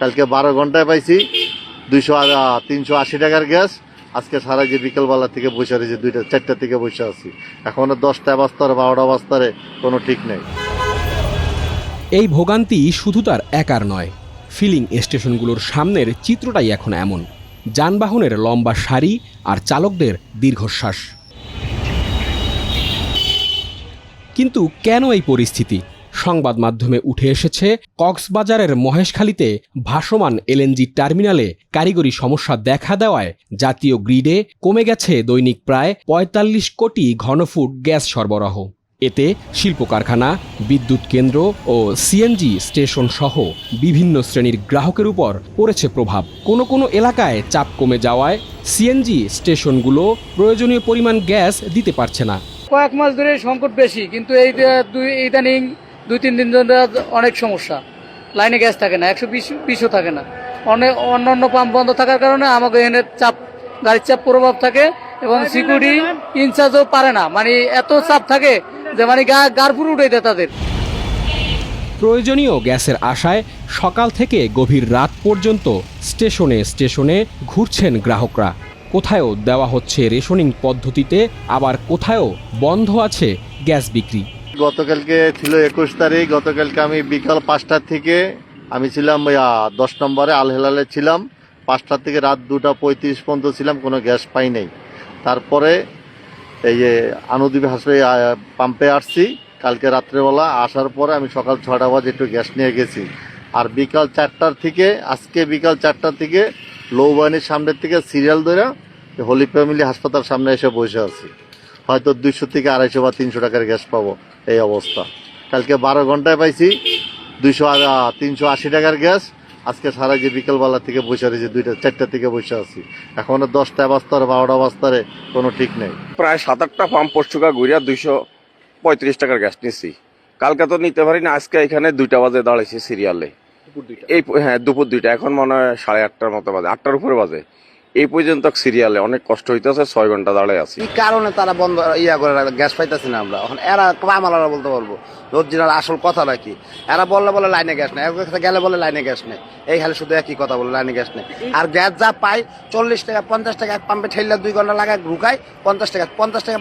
কালকে 12 ঘন্টায় পাইছি 380 টাকার গ্যাস। আজকে সারা যে বিকেলবেলা থেকে বসে রয়েছে, 2টা-4টা থেকে বসে আছি, এখনো 10টা বাজতার 12টা বাজতারে কোনো ঠিক নেই। এই ভোগান্তি শুধু তার একার নয়, ফিলিং স্টেশনগুলোর সামনের চিত্রটাই এখন এমন। যানবাহনের লম্বা সারি আর চালকদের দীর্ঘশ্বাস। কিন্তু কেন এই পরিস্থিতি? সংবাদ মাধ্যমে উঠে এসেছে কক্সবাজারের মহেশখালীতে ভাসমান এলএনজি টার্মিনালে কারিগরি সমস্যা দেখা দেওয়ায় জাতীয় গ্রিডে কমে গেছে দৈনিক প্রায় ৪৫ কোটি ঘনফুট গ্যাস সরবরাহ। এতে শিল্প কারখানা, বিদ্যুৎ কেন্দ্র ও সিএনজি স্টেশন সহ বিভিন্ন শ্রেণীর গ্রাহকের উপর পড়েছে প্রভাব। কোনো কোনো এলাকায় চাপ কমে যাওয়ায় সিএনজি স্টেশনগুলো প্রয়োজনীয় পরিমাণ গ্যাস দিতে পারছে না। কয়েক মাস ধরে সংকট বেশি, কিন্তু ইদানিং 2-3 দিন ধরে অনেক সমস্যা। লাইনে গ্যাস থাকে না, 120ও থাকে না। অন্যান্য পাম্প বন্ধ থাকার কারণে আমাকে এখানে গাড়ির চাপ প্রভাব থাকে এবং সিকিউরিটি ইনচার্জও পারে না, মানে এত চাপ থাকে যে মানে গারপুর উঠে দেয় তাদের। প্রয়োজনীয় গ্যাসের আশায় সকাল থেকে গভীর রাত পর্যন্ত স্টেশনে স্টেশনে ঘুরছেন গ্রাহকরা। কোথাও দেওয়া হচ্ছে রেশনিং পদ্ধতিতে, আবার কোথাও বন্ধ আছে গ্যাস বিক্রি। গতকালকে ছিল 21 তারিখ। গতকালকে আমি বিকাল 5টা থেকে আমি ছিলাম 10 নম্বরে আল হেলালে ছিলাম। 5টা থেকে রাত 2টা 35 পর্যন্ত ছিলাম, কোনো গ্যাস পাই নাই। তারপরে এই যে আনুদ্বীপ হাসপাতালে পাম্পে আসছি কালকে রাত্রেবেলা। আসার পরে আমি সকাল 6টা বাজে একটু গ্যাস নিয়ে গেছি। আর বিকাল 4টার থেকে আজকে বিকাল 4টার থেকে লৌবাহিনীর সামনের থেকে সিরিয়াল ধরে হোলি ফ্যামিলি হাসপাতাল সামনে এসে বসে আছি। হয়তো 200 থেকে 250 বা 300 টাকার গ্যাস পাবো, এই অবস্থা। কালকে 12 ঘন্টায় পাইছি 380 টাকার গ্যাস। আজকে সারা যে বিকেলবেলা থেকে বসে রয়েছে, 2টা-4টা থেকে বসে আছি, এখনো 10টা বাজতার 12টা বাজতারে কোনো ঠিক নেই। প্রায় 7-8টা পাম্প পরশুকা ঘুরিয়া 235 টাকার গ্যাস নিচ্ছি। কালকে তো নিতে পারি না, আজকে এখানে 2টা বাজে দাঁড়াইছি সিরিয়ালে। দুপুর 2টা, এখন মনে হয় 8:30টার মতো বাজে, 8টার উপরে বাজে। এই পর্যন্ত সিরিয়ালে অনেক কষ্ট হইতেছে, 6 ঘন্টা দাঁড়ায় আছি। কি কারণে তারা বন্ধ করে গ্যাস পাইতেছি না আমরা? এখন এরা আমারা বলতে পারবো অরিজিনাল আসল কথাটা কি। এরা বলে লাইনে গ্যাস নেই, গেলে বলে লাইনে গ্যাস নেই, এই খালি শুধু একই কথা বলে লাইনে গ্যাস নেই। আর গ্যাস যা পাই 40 টাকা 50 টাকা এক পাম্পে ঠেললে 2 ঘন্টা লাগায় ঢুকায় 50 টাকা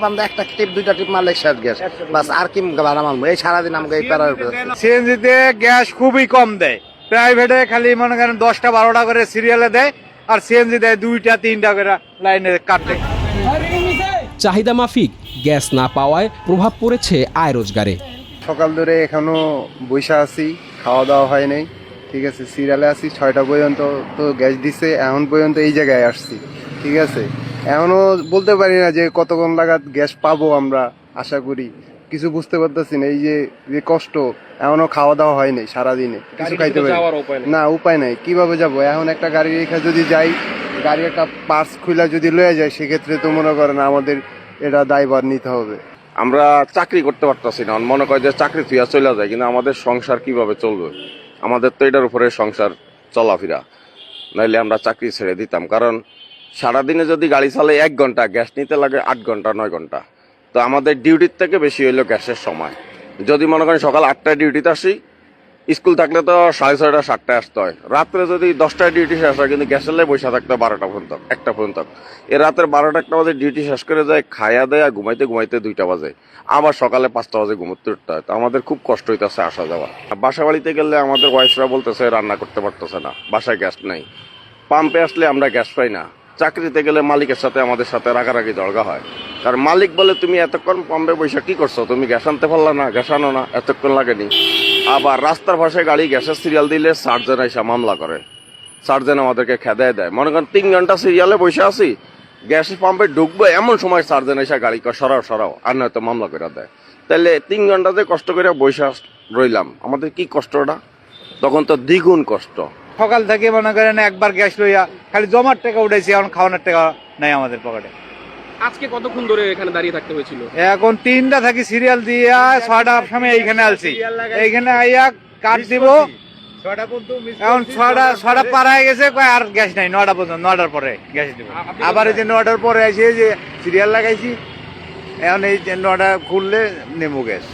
পাম্পে একটা টিপ 2টা টিপ মারলে শেষ গ্যাস, বাস। আর কি ভাড়া মারবো? এই সারাদিন আমাকে এই প্যারার উপরে। সিএনজিতে গ্যাস খুবই কম দেয়, প্রাইভেটে খালি মনে করেন 10টা-12টা করে সিরিয়ালে দেয়, আর সিএনজি দেয় 2টা-3টা করে লাইনে কাটে। চাহিদা মাফিক গ্যাস না পাওয়ায় প্রভাব পড়েছে আয় রোজগারে। সকাল ধরে এখনো বৈশা আছি, খাওয়া দাওয়া হয় নাই, ঠিক আছে। সিরিয়ালে আছি 6টা পর্যন্ত, তো গ্যাস দিছে এখন পর্যন্ত এই জায়গায় আসছি, ঠিক আছে। এখনো বলতে পারি না যে কতক্ষণ লাগাত গ্যাস পাবো আমরা, আশা করি কিছু বুঝতে পারতেছি না। এই যে কষ্ট, এখনো খাওয়া দাওয়া হয় নাই সারাদিনে, কিছু খাইতে পারি না, উপায় নাই। কিভাবে যাব? এখন একটা গাড়ি রেখে যদি যাই, গাড়ি একটা পার্টস খুলে যদি লয়ে যায়, সেক্ষেত্রে তো মনে করেন আমাদের এটা দায়ভার নিতে হবে। আমরা চাকরি করতে পারতেছি না, মনে করে যে চাকরি থুয়া চলে যায়, কিন্তু আমাদের সংসার কিভাবে চলবে? আমাদের তো এটার উপরে সংসার চলাফেরা, নাইলে আমরা চাকরি ছেড়ে দিতাম। কারণ সারাদিনে যদি গাড়ি চালে 1 ঘন্টা, গ্যাস নিতে লাগে 8 ঘন্টা 9 ঘন্টা, তো আমাদের ডিউটির থেকে বেশি হইলো গ্যাসের সময়। যদি মনে করেন সকাল 8টায় ডিউটিতে আসি, স্কুল থাকলে তো 6:30 7টায় আসতে হয়। রাত্রে যদি 10টায় ডিউটি শেষ হয়, কিন্তু গ্যাসের লাই বসে থাকতে হয় 12টা পর্যন্ত, 1টা পর্যন্ত। এই রাতের 12টা-1টা বাজে ডিউটি শেষ করে যায়, খাইয়া দেয়া ঘুমাইতে 2টা বাজে, আবার সকালে 5টা বাজে ঘুমোতে উঠতে হয়। তো আমাদের খুব কষ্ট হইতেছে আসা যাওয়া। বাসা বাড়িতে গেলে আমাদের ওয়াইফরা বলতেছে রান্না করতে পারতেছে না, বাসায় গ্যাস নেই। পাম্পে আসলে আমরা গ্যাস পাই না। চাকরিতে গেলে মালিকের সাথে আমাদের সাথে রাগারাগি দরগা হয়, কারণ মালিক বলে তুমি এতক্ষণ পাম্পে বৈশা কি করছো, তুমি গ্যাস আনতে পারলা না, গ্যাস আনো না, এতক্ষণ লাগেনি। আবার রাস্তার পাশে গাড়ি গ্যাসের সিরিয়াল দিলে সার্জেন এসে মামলা করে, সার্জেন আমাদেরকে খেদায় দেয়। মনে করেন 3 ঘন্টা সিরিয়ালে বসে আছি, গ্যাস পাম্পে ঢুকবো এমন সময় সার্জেন এসে গাড়ি সরাও আর নয়তো মামলা করে দেয়। তাহলে 3 ঘন্টা যে কষ্ট করে বসে রইলাম, আমাদের কি কষ্টটা? তখন তো দ্বিগুণ কষ্ট। সকাল থেকে মনে করেন একবার গ্যাস লইয়া খালি জমার টাকা উঠেছি, এখন খাওয়ানোর টাকা নাই আমাদের পকেটে। আজকে কতক্ষণ ধরে এখানে দাঁড়িয়ে থাকতে হয়েছিল? এখন 3টা থাকি সিরিয়াল দিয়া 6টার সময় এইখানে আলছি, এইখানে আইয়া কাট দিব। এখন 6টা পার হয়ে গেছে, আর গ্যাস নাই। 9টা পর্যন্ত, 9টার পরে গ্যাস দিব। আবার এই যে 9টার পরে আসে যে সিরিয়াল লাগাইছি, এখন এই 9টা খুললে নেবো গ্যাস।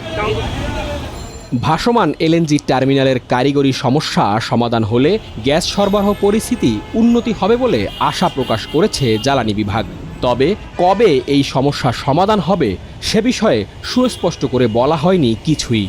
ভাসমান এলএনজি টার্মিনালের কারিগরি সমস্যা সমাধান হলে গ্যাস সরবরাহ পরিস্থিতি উন্নতি হবে বলে আশা প্রকাশ করেছে জ্বালানি বিভাগ। তবে কবে এই সমস্যা সমাধান হবে সে বিষয়ে সুস্পষ্ট করে বলা হয়নি কিছুই।